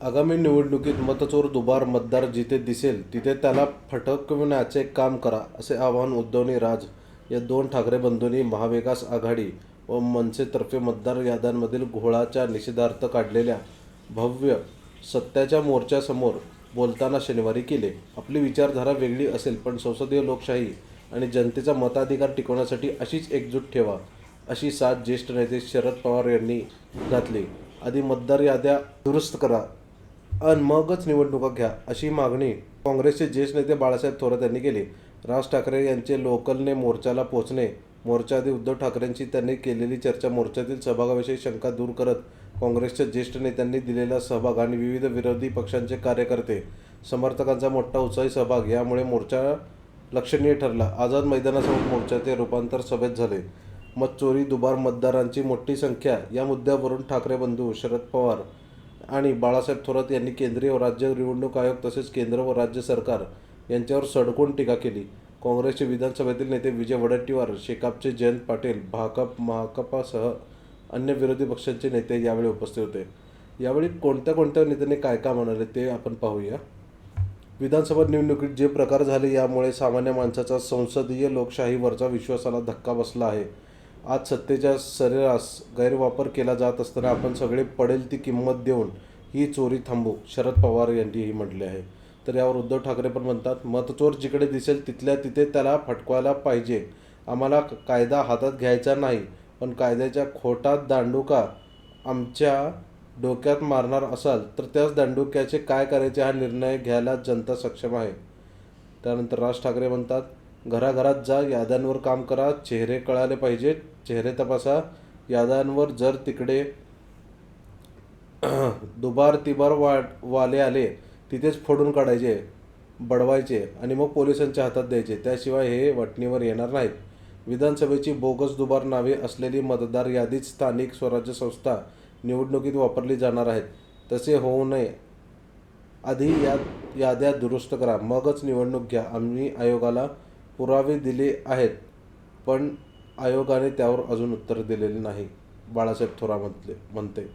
आगामी निवडणुकीत मतचोर दुबार मतदार जिथे दिसेल तिथे त्याला फटकविण्याचे काम करा, असे आवाहन उद्धवनी राज या दोन ठाकरे बंधूंनी महाविकास आघाडी व मनसेतर्फे मतदार याद्यांमधील घोळाच्या निषेधार्थ काढलेल्या भव्य सत्याच्या मोर्चासमोर बोलताना शनिवारी केले. आपली विचारधारा वेगळी असेल पण संसदीय लोकशाही आणि जनतेचा मताधिकार टिकवण्यासाठी अशीच एकजूट ठेवा, अशी साथ ज्येष्ठ नेते शरद पवार यांनी घातली. आधी मतदार याद्या दुरुस्त करा आणि मगच निवडणुका घ्या, अशी मागणी काँग्रेसचे ज्येष्ठ नेते बाळासाहेब थोरात यांनी केली. राज ठाकरे यांचे लोकलने मोर्चाला पोहोचणे, मोर्चाआधी उद्धव ठाकरेंशी त्यांनी केलेली चर्चा, मोर्चातील सहभागाविषयी शंका दूर करत काँग्रेसच्या ज्येष्ठ नेत्यांनी दिलेला सहभाग आणि विविध विरोधी पक्षांचे कार्यकर्ते समर्थकांचा मोठा उत्साही सहभाग यामुळे मोर्चा लक्षणीय ठरला. आझाद मैदानासमोर मोर्चाचे रूपांतर सभेत झाले. मतचोरी, दुबार मतदारांची मोठी संख्या या मुद्द्यावरून ठाकरे बंधू शरद पवार आणि बाळासाहेब थोरात यांनी केंद्रीय व राज्य निवडणूक आयोग तसेच केंद्र व राज्य सरकार यांच्यावर सडकून टीका केली. काँग्रेसचे विधानसभेतील नेते विजय वडेट्टीवार, शेकापचे जयंत पाटील, भाकपसह अन्य विरोधी पक्षांचे नेते यावेळी उपस्थित होते. यावेळी कोणत्या नेत्यांनी काय म्हणाले ते आपण पाहूया. विधानसभा निवडणुकीत जे प्रकार झाले यामुळे सामान्य माणसाचा संसदीय लोकशाहीवरचा विश्वासाला धक्का बसला आहे. आज सत्तेचा सर्रास गैरवापर केला जात असताना आपण सगळे पडेल ती किंमत देऊन ही चोरी थांबवू, शरद पवार यांनीही म्हटले आहे. तर यावर उद्धव ठाकरे पण म्हणतात, मतचोर जिकडे दिसेल तिथल्या तिथे त्याला फटकवायला पाहिजे. आम्हाला कायदा हातात घ्यायचा नाही, पण कायद्याच्या खोटात दांडुका आमच्या डोक्यात मारणार असाल तर त्याच दांडुक्याचे काय करायचे हा निर्णय घ्यायला जनता सक्षम आहे. त्यानंतर राज ठाकरे म्हणतात, घराघरात जा, याद्यांवर काम करा, चेहरे कळाले पाहिजेत, चेहरे तपासा. याद्यांवर जर तिकडे दुबार तिबार वाले आले तिथेच फोडून काढायचे, बडवायचे आणि मग पोलिसांच्या हातात द्यायचे. त्याशिवाय हे वठणीवर येणार नाहीत. विधानसभेची बोगस दुबार नावे असलेली मतदार यादीच स्थानिक स्वराज्य संस्था निवडणुकीत वापरली जाणार आहेत. तसे होऊ नये. आधी याद्या दुरुस्त करा, मगच निवडणूक घ्या. आम्ही आयोगाला पुरावे दिले आहेत, पण आयोगाने त्यावर अजून उत्तर दिलेले नाही, बाळासाहेब थोरात म्हणते.